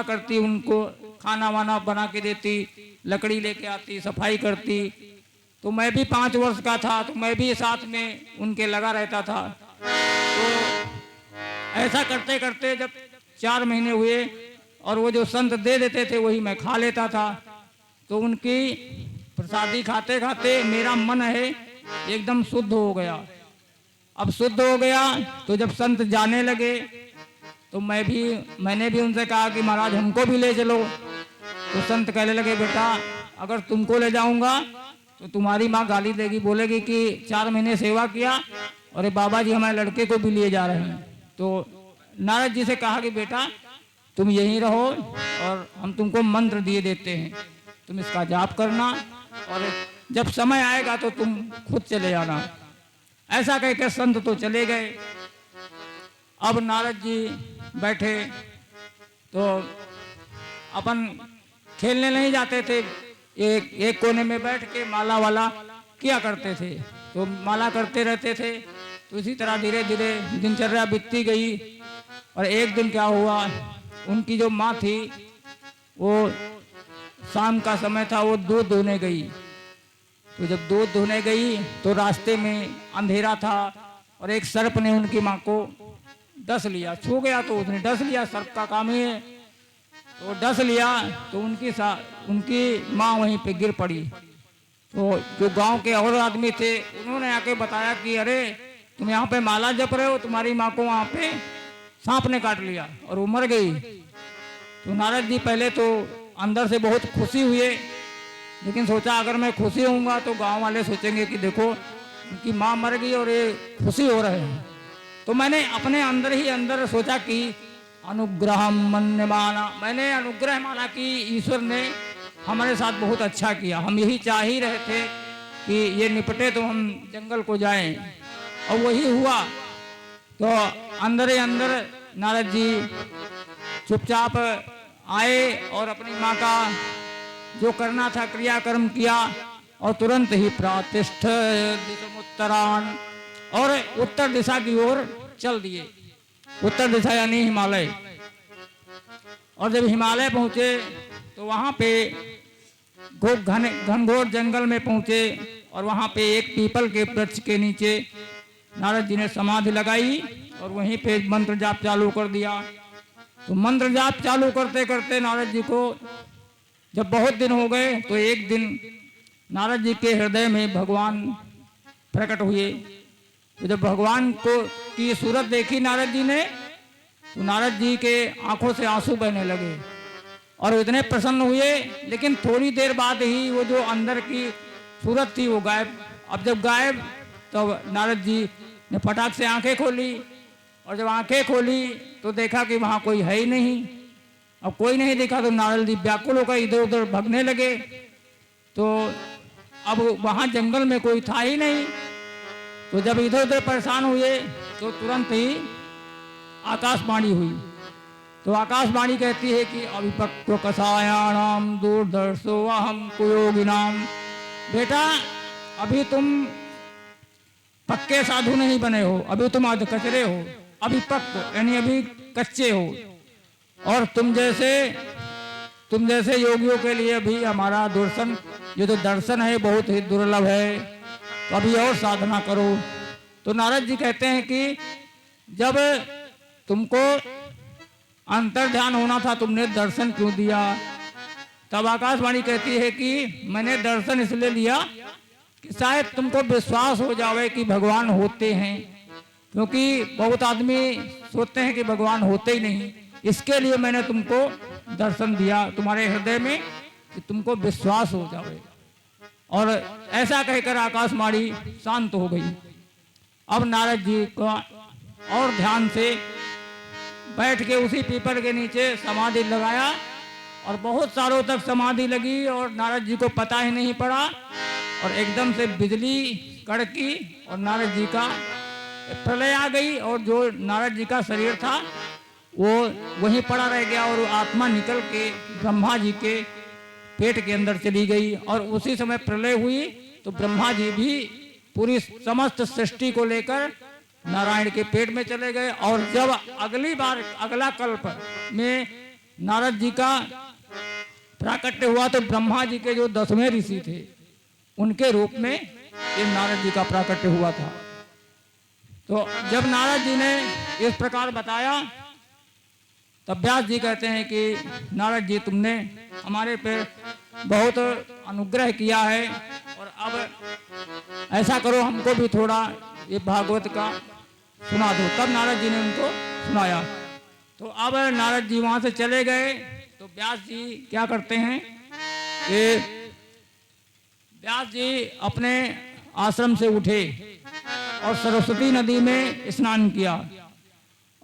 करती, उनको खाना वाना बना के देती, लकड़ी लेके आती, सफाई करती। तो मैं भी 5 वर्ष का था, तो मैं भी साथ में उनके लगा रहता था। तो ऐसा करते करते जब 4 महीने हुए और वो जो संत दे देते थे वही मैं खा लेता था। तो उनकी प्रसादी खाते खाते मेरा मन है एकदम शुद्ध हो गया। अब शुद्ध हो गया तो जब संत जाने लगे तो मैंने भी उनसे कहा कि महाराज हमको भी ले चलो। तो संत कहने लगे बेटा अगर तुमको ले जाऊंगा तो तुम्हारी माँ गाली देगी, बोलेगी कि 4 महीने सेवा किया और बाबा जी हमारे लड़के को भी लिए जा रहे हैं। तो नारद जी से कहा कि बेटा तुम यहीं रहो और हम तुमको मंत्र दिए देते हैं, तुम इसका जाप करना और जब समय आएगा तो तुम खुद चले जाना। ऐसा कहकर संत तो चले गए। अब नारद जी बैठे तो अपन खेलने नहीं जाते थे, एक कोने में बैठ के माला वाला किया करते थे। तो माला करते रहते थे। तो इसी तरह धीरे धीरे दिनचर्या बीतती गई। और एक दिन क्या हुआ, उनकी जो माँ थी वो शाम का समय था, वो दूध धोने गई। तो जब दूध धोने गई तो रास्ते में अंधेरा था और एक सर्प ने उनकी माँ को डस लिया, छू गया तो उसने डस लिया, सर्प का काम ही है। तो डस लिया तो उनकी माँ वहीं पे गिर पड़ी। तो जो गांव के और आदमी थे उन्होंने आके बताया कि अरे तुम यहाँ पे माला जप रहे हो, तुम्हारी माँ को वहाँ पे सांप ने काट लिया और वो मर गई। तो नारद जी पहले तो अंदर से बहुत खुशी हुए, लेकिन सोचा अगर मैं खुशी होऊंगा तो गांव वाले सोचेंगे कि देखो उनकी माँ मर गई और ये खुशी हो रहे हैं। तो मैंने अपने अंदर ही अंदर सोचा कि अनुग्रह मन्य माना, मैंने अनुग्रह माना कि ईश्वर ने हमारे साथ बहुत अच्छा किया। हम यही चाह ही रहे थे कि ये निपटे तो हम जंगल को जाएं, और वही हुआ। तो अंदर ही अंदर नारद जी चुपचाप आए और अपनी माँ का जो करना था क्रियाकर्म किया और तुरंत ही प्रातिष्ठ दिशमुत्तरान और उत्तर दिशा की ओर चल दिए। उत्तर दिशा यानी हिमालय। और जब हिमालय पहुंचे तो वहां पे घनघोर जंगल में पहुंचे और वहां पे एक पीपल के वृक्ष के नीचे नारद जी ने समाधि लगाई और वहीं पे मंत्र जाप चालू कर दिया। तो मंत्र जाप चालू करते करते नारद जी को जब बहुत दिन हो गए तो एक दिन नारद जी के हृदय में भगवान प्रकट हुए। तो जब भगवान को की सूरत देखी नारद जी ने तो नारद जी के आंखों से आंसू बहने लगे और इतने प्रसन्न हुए। लेकिन थोड़ी देर बाद ही वो जो अंदर की सूरत थी वो गायब। अब जब गायब तो नारद जी ने फटाक से आंखें खोली और जब आंखें खोली तो देखा कि वहाँ कोई है ही नहीं। अब कोई नहीं देखा तो नारद जी व्याकुल होकर इधर उधर भागने लगे। तो अब वहाँ जंगल में कोई था ही नहीं। तो जब इधर उधर परेशान हुए तो तुरंत ही आकाशवाणी हुई। तो आकाशवाणी कहती है कि अविपक्व कसायाणाम दूरदर्शो अहम कुयोगिनाम, बेटा अभी तुम पक्के साधु नहीं बने हो, अभी तुम आधे कचरे हो, अविपक्व यानी अभी कच्चे हो। और तुम जैसे योगियों के लिए भी हमारा दर्शन, ये तो दर्शन है बहुत ही दुर्लभ है, तो अभी और साधना करो। तो नारद जी कहते हैं कि जब तुमको अंतर ध्यान होना था तुमने दर्शन क्यों दिया। तब आकाशवाणी कहती है कि मैंने दर्शन इसलिए लिया कि शायद तुमको विश्वास हो जावे कि भगवान होते हैं, क्योंकि बहुत आदमी सोचते हैं कि भगवान होते ही नहीं। इसके लिए मैंने तुमको दर्शन दिया तुम्हारे हृदय में कि तुमको विश्वास हो जावे। और ऐसा कहकर आकाशवाणी शांत हो गई। अब नारद जी का और ध्यान से बैठ के उसी पीपल के नीचे समाधि लगाया और बहुत सालों तक समाधि लगी और नारद जी को पता ही नहीं पड़ा। और एकदम से बिजली कड़की और नारद जी का प्रलय आ गई और जो नारद जी का शरीर था वो वहीं पड़ा रह गया और आत्मा निकल के ब्रह्मा जी के पेट के अंदर चली गई। और उसी समय प्रलय हुई तो ब्रह्मा जी भी पूरी समस्त सृष्टि को लेकर नारायण के पेट में चले गए। और जब अगली बार अगला कल्प में नारद जी का प्राकट्य हुआ तो ब्रह्मा जी के जो 10वें ऋषि थे उनके रूप में ये नारद जी का प्राकट्य हुआ था। तो जब नारद जी ने इस प्रकार बताया तब व्यास जी कहते हैं कि नारद जी तुमने हमारे पे बहुत अनुग्रह किया है और अब ऐसा करो हमको भी थोड़ा ये भागवत का सुना दो। तब नारद जी ने उनको सुनाया। तो अब नारद जी वहाँ से चले गए तो व्यास जी क्या करते हैं कि व्यास जी अपने आश्रम से उठे और सरस्वती नदी में स्नान किया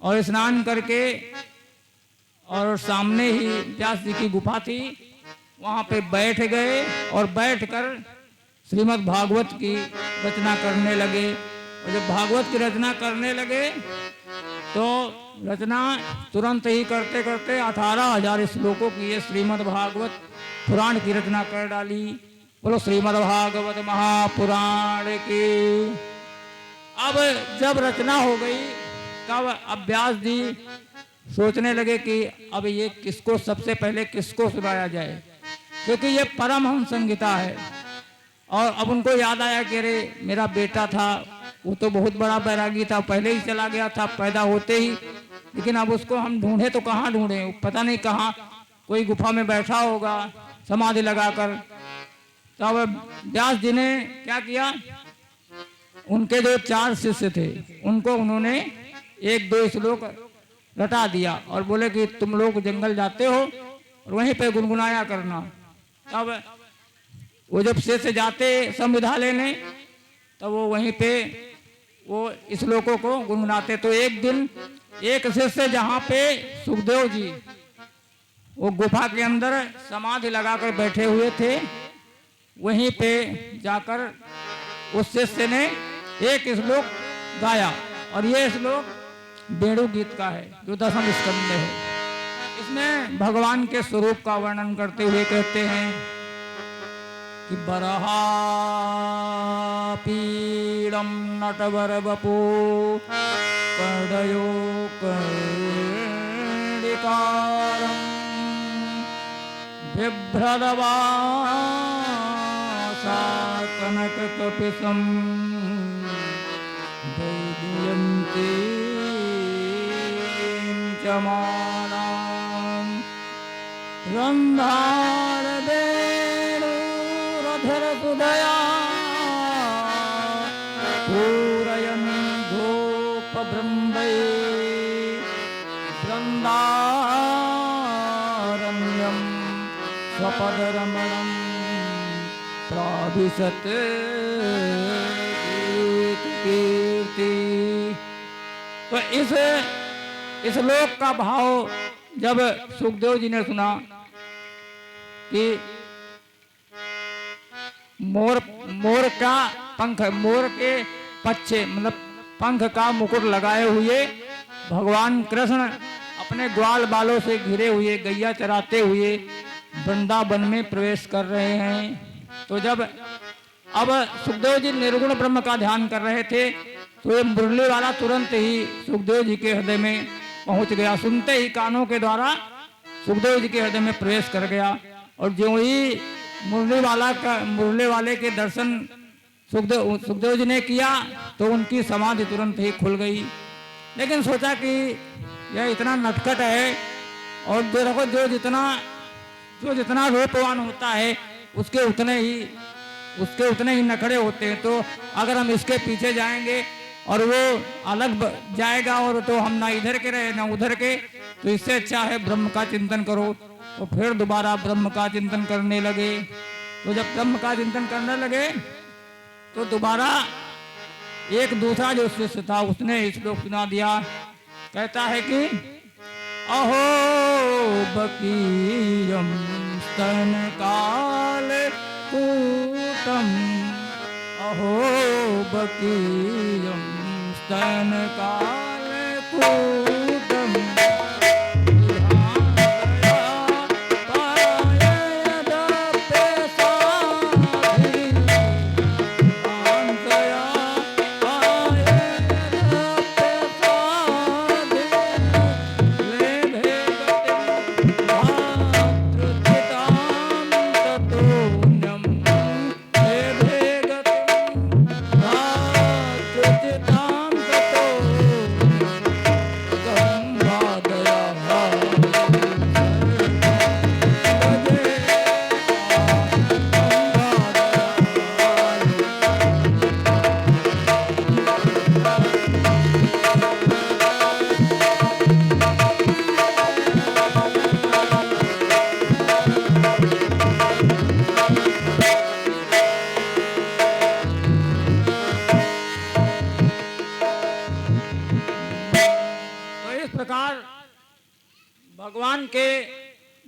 और स्नान करके और सामने ही व्यास जी की गुफा थी वहाँ पे बैठ गए और बैठकर श्रीमद् भागवत की रचना करने लगे। और जब भागवत की रचना करने लगे तो रचना तुरंत ही करते करते 18,000 श्लोकों की ये श्रीमद् भागवत पुराण की रचना कर डाली। बोलो श्रीमद् भागवत महापुराण की। अब जब रचना हो गई तब अब व्यास जी सोचने लगे कि अब ये किसको सबसे पहले किसको सुनाया जाए, क्योंकि ये परमहंस संहिता है। और अब उनको याद आया कि अरे मेरा बेटा था वो तो बहुत बड़ा बैरागी था, पहले ही चला गया था पैदा होते ही, लेकिन अब उसको हम ढूंढे तो कहाँ ढूंढे, पता नहीं कहाँ कोई गुफा में बैठा होगा समाधि लगाकर। तब व्यास जी ने क्या किया, उनके जो 4 शिष्य थे उनको उन्होंने 1-2 श्लोक रटा दिया और बोले कि तुम लोग जंगल जाते हो और वहीं पे गुनगुनाया करना। तब वो जब शिष्य जाते संविधा लेने तब वो वहीं पे वो श्लोकों को गुनगुनाते। तो एक दिन एक शिष्य जहाँ पे सुखदेव जी वो गुफा के अंदर समाधि लगाकर बैठे हुए थे वहीं पे जाकर उस शिष्य ने एक श्लोक गाया और ये श्लोक वेणु गीत का है जो 10वें स्कंद में है। इसमें भगवान के स्वरूप का वर्णन करते हुए कहते हैं कि बरहा पीड़म नटवर बपो कर्णयो कर्णिकारं बिभ्रदवासा कनककपिशं वैजयन्ती चमानां रन्धार वेणुरधर सुदया पूरयन् धूपवृन्दै वृन्दारण्यं स्वपदरमणं प्राविशत् कीर्ति। तो इस लोक का भाव जब सुखदेव जी ने सुना कि मोर का पंख, मोर के पच्छे मतलब पंख का मुकुट लगाए हुए भगवान कृष्ण अपने ग्वाल बालों से घिरे हुए गैया चराते हुए वृंदावन में प्रवेश कर रहे हैं। तो जब अब सुखदेव जी निर्गुण ब्रह्म का ध्यान कर रहे थे तो ये मुरली वाला तुरंत ही सुखदेव जी के हृदय में पहुंच गया। सुनते ही कानों के द्वारा सुखदेव जी के हृदय में प्रवेश कर गया और जो ही मुरली वाले के दर्शन सुखदेव जी ने किया तो उनकी समाधि तुरंत ही खुल गई। लेकिन सोचा कि यह इतना नटखट है और जो जितना रूपवान होता है उसके उतने ही नखरे होते हैं। तो अगर हम इसके पीछे जाएंगे और वो अलग जाएगा और तो हम ना इधर के रहे ना उधर के, तो इससे अच्छा है ब्रह्म का चिंतन करो। तो फिर दोबारा ब्रह्म का चिंतन करने लगे। तो जब ब्रह्म का चिंतन करने लगे तो दोबारा एक दूसरा जो शिष्य था उसने श्लोक सुना दिया। कहता है कि अहो बकीयम स्तन काल कूटम, अहो बकीयम स्तन काल कूटम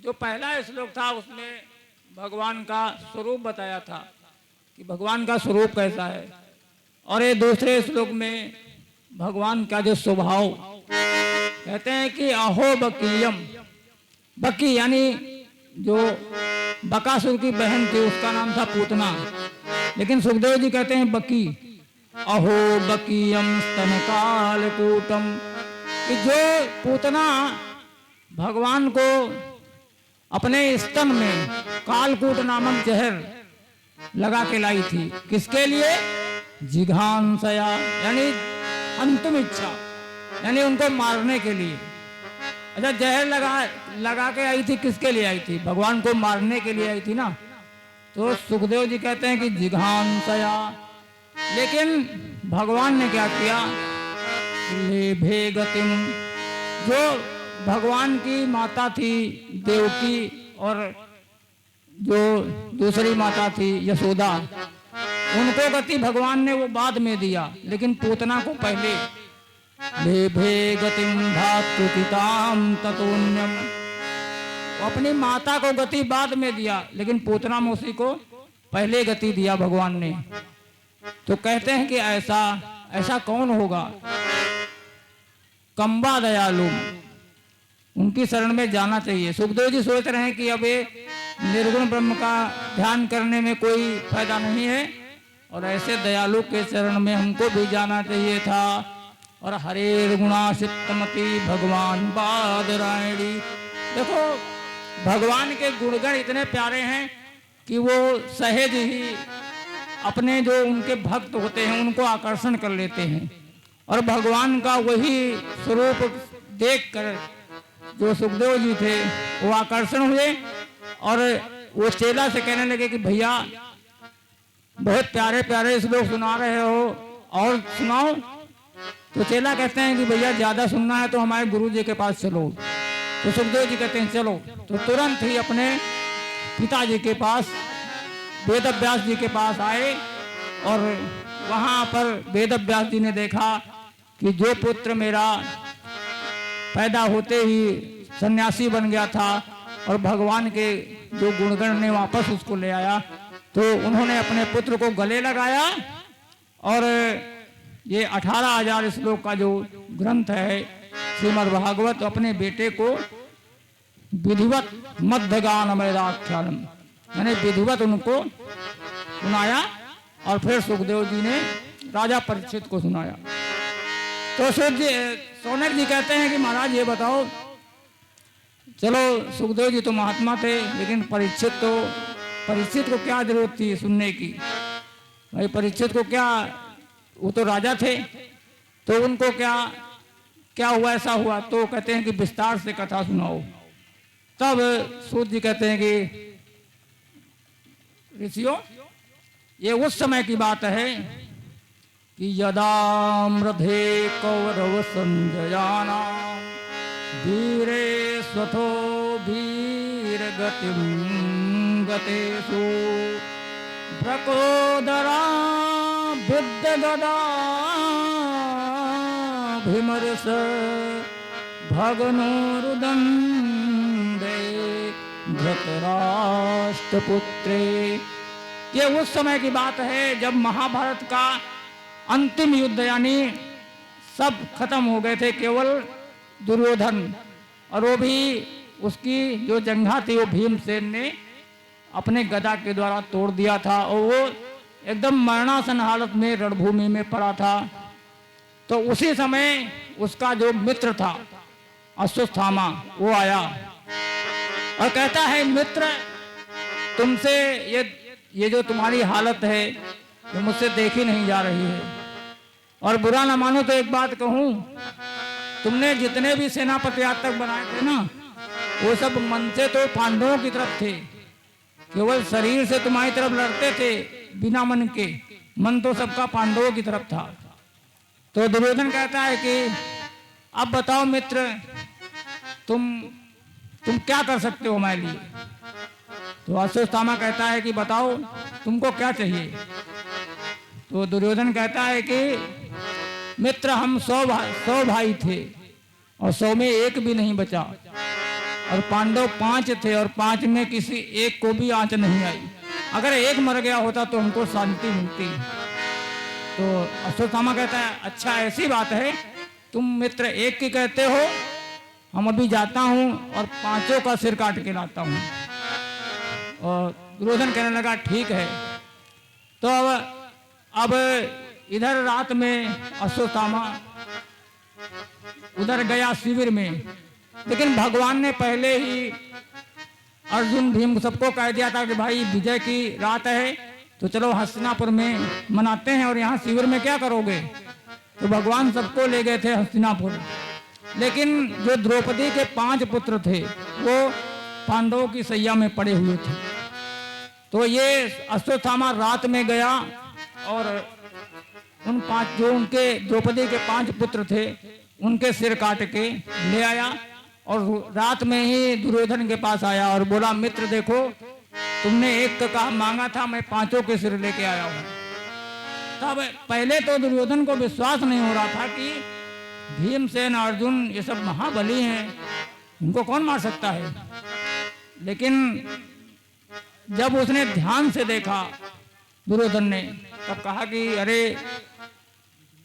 जो पहला श्लोक था उसमें भगवान का स्वरूप बताया था कि भगवान का स्वरूप कैसा है, और ये दूसरे श्लोक में भगवान का जो स्वभाव कहते हैं कि अहो बकीयम। बकी यानी जो बकासुर की बहन थी उसका नाम था पूतना, लेकिन सुखदेव जी कहते हैं बकी। अहो बकीयम स्तन कालकूटम, कि जो पूतना भगवान को अपने स्तन में कालकूट नामक जहर लगा के लाई थी, किसके लिए? जिघांसया यानी अंतिम इच्छा, यानी उनको मारने के लिए। अच्छा, जहर लगा के आई थी, किसके लिए आई थी? भगवान को मारने के लिए आई थी ना। तो सुखदेव जी कहते हैं कि जिघांसया, लेकिन भगवान ने क्या किया? लेभे गतिम, जो भगवान की माता थी देवकी और जो दूसरी माता थी यशोदा, उनको गति भगवान ने वो बाद में दिया, लेकिन पूतना को पहले। लेभे गतिम धातुकिताम ततोन्यम, अपनी माता को गति बाद में दिया, लेकिन पूतना मौसी को पहले गति दिया भगवान ने। तो कहते हैं कि ऐसा कौन होगा? कंबा दयालु, उनकी शरण में जाना चाहिए। सुखदेव जी सोच रहे हैं कि अब ये निर्गुण ब्रह्म का ध्यान करने में कोई फायदा नहीं है, और ऐसे दयालु के चरण में हमको भी जाना चाहिए था। और हरे गुणासितमति भगवान बादरायणी, देखो भगवान के गुणगण इतने प्यारे हैं कि वो सहज ही अपने जो उनके भक्त होते हैं उनको आकर्षण कर लेते हैं। और भगवान का वही स्वरूप देखकर जो सुखदेव जी थे वो आकर्षण हुए, और वो चेला से कहने लगे कि भैया बहुत प्यारे प्यारे श्लोक सुना रहे हो, और सुनाओ। तो चेला कहते हैं कि भैया ज्यादा सुनना है तो हमारे गुरु जी के पास चलो। तो सुखदेव जी कहते हैं चलो। तो तुरंत ही अपने पिताजी के पास वेद व्यास जी के पास आए, और वहां पर वेद व्यास जी ने देखा कि जो पुत्र मेरा पैदा होते ही सन्यासी बन गया था और भगवान के जो गुणगण ने वापस उसको ले आया, तो उन्होंने अपने पुत्र को गले लगाया, और ये 18,000 श्लोक का जो ग्रंथ है श्रीमद् भागवत, अपने बेटे को विधिवत मध्यगानमयदाख्यानम, मैंने विधिवत उनको सुनाया, और फिर सुखदेव जी ने राजा परीक्षित को सुनाया। तो सौनक जी कहते हैं कि महाराज ये बताओ, चलो सुखदेव जी तो महात्मा थे, लेकिन परीक्षित को क्या जरूरत थी सुनने की? भाई परीक्षित को क्या, वो तो राजा थे, तो उनको क्या हुआ, ऐसा हुआ? तो कहते हैं कि विस्तार से कथा सुनाओ। तब सूत जी कहते हैं कि ऋषियों, ये उस समय की बात है कि यदा मृधे कौरव संजयाना वीरे स्वथो वीर गतिम गतेषु प्रकोदरा बुद्ध गदा भीमरस भगनोरुदंडे धृतराष्ट्रपुत्रे। ये उस समय की बात है जब महाभारत का अंतिम युद्ध, यानी सब खत्म हो गए थे, केवल दुर्योधन, और वो भी उसकी जो जंघा थी वो भीमसेन ने अपने गदा के द्वारा तोड़ दिया था, और वो एकदम मरणासन हालत में रणभूमि में पड़ा था। तो उसी समय उसका जो मित्र था अश्वत्थामा, वो आया और कहता है, मित्र तुमसे ये जो तुम्हारी हालत है ये मुझसे देखी नहीं जा रही है, और बुरा ना मानो तो एक बात कहूं, तुमने जितने भी सेनापति आज तक बनाए थे ना, वो सब मन से तो पांडवों की तरफ थे, केवल शरीर से तुम्हारी तरफ लड़ते थे बिना मन के, मन तो सबका पांडवों की तरफ था। तो दुर्योधन कहता है कि अब बताओ मित्र, तुम क्या कर सकते हो हमारे लिए? तो अश्वत्थामा कहता है कि बताओ तुमको क्या चाहिए? तो दुर्योधन कहता है कि मित्र हम 100 भाई थे और 100 में एक भी नहीं बचा, और पांडव 5 थे और 5 में किसी एक को भी आंच नहीं आई। अगर एक मर गया होता तो हमको शांति मिलती। तो अश्वत्थामा कहता है अच्छा ऐसी बात है, तुम मित्र एक की कहते हो, हम अभी जाता हूं और 5 का सिर काट के लाता हूं। और दुर्योधन कहने लगा ठीक है। तो अब इधर रात में अश्वत्थामा उधर गया शिविर में, लेकिन भगवान ने पहले ही अर्जुन भीम सबको कह दिया था कि भाई विजय की रात है तो चलो हस्तिनापुर में मनाते हैं, और यहाँ शिविर में क्या करोगे। तो भगवान सबको ले गए थे हस्तिनापुर। लेकिन जो द्रौपदी के 5 पुत्र थे वो पांडवों की सैया में पड़े हुए थे। तो ये अश्वत्थामा रात में गया और उन 5 जो उनके द्रौपदी के 5 पुत्र थे उनके सिर काट के ले आया, और रात में ही दुर्योधन के पास आया और बोला मित्र देखो, तुमने एक का कहा मांगा था, मैं 5 के सिर लेके आया हूं। तब पहले तो दुर्योधन को विश्वास नहीं हो रहा था कि भीमसेन अर्जुन ये सब महाबली हैं, उनको कौन मार सकता है। लेकिन जब उसने ध्यान से देखा दुर्योधन ने, तब कहा कि अरे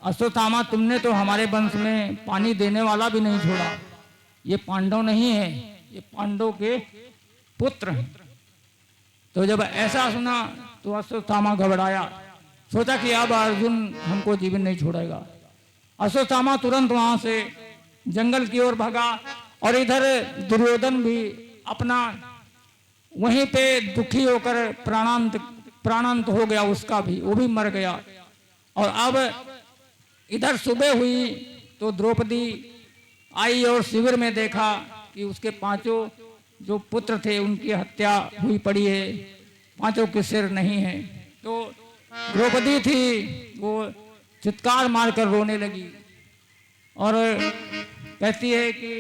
अश्वत्थामा, तुमने तो हमारे वंश में पानी देने वाला भी नहीं छोड़ा, ये पांडव नहीं है, ये पांडव के पुत्र हैं। तो जब ऐसा सुना तो अश्वत्थामा घबराया, सोचा कि अब अर्जुन हमको जीवन नहीं छोड़ेगा। अश्वत्थामा तुरंत वहां से जंगल की ओर भागा, और इधर दुर्योधन भी अपना वहीं पे दुखी होकर प्राणांत हो गया, उसका भी, वो भी मर गया। और अब इधर सुबह हुई तो द्रौपदी आई और शिविर में देखा कि उसके 5 जो पुत्र थे उनकी हत्या हुई पड़ी है, 5 के सिर नहीं है। तो द्रौपदी थी वो चित्कार मारकर रोने लगी और कहती है कि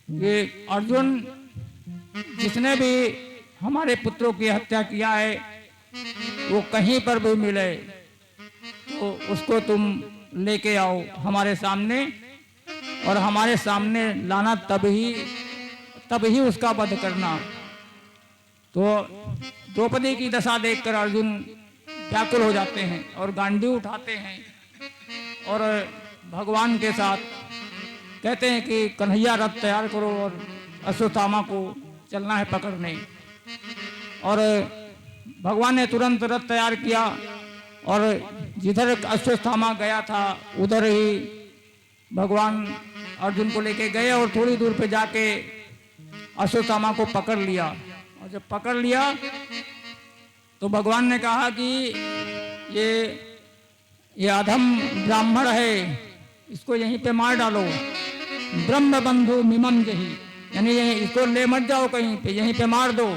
ये अर्जुन जिसने भी हमारे पुत्रों की हत्या किया है वो कहीं पर भी मिले तो उसको तुम लेके आओ हमारे सामने, और हमारे सामने लाना, तब ही उसका वध करना। तो द्रौपदी की दशा देखकर अर्जुन व्याकुल हो जाते हैं और गांडीव उठाते हैं और भगवान के साथ कहते हैं कि कन्हैया रथ तैयार करो और अश्वत्थामा को चलना है पकड़ने। और भगवान ने तुरंत रथ तैयार किया और जिधर अश्वत्थामा गया था उधर ही भगवान अर्जुन को लेके गए और थोड़ी दूर पे जाके अश्वत्थामा को पकड़ लिया। और जब पकड़ लिया तो भगवान ने कहा कि ये अधम ब्राह्मण है, इसको यहीं पे मार डालो, ब्रह्म बंधु मिमम जही, यानी इसको ले मत जाओ कहीं पे, यहीं पे मार दो।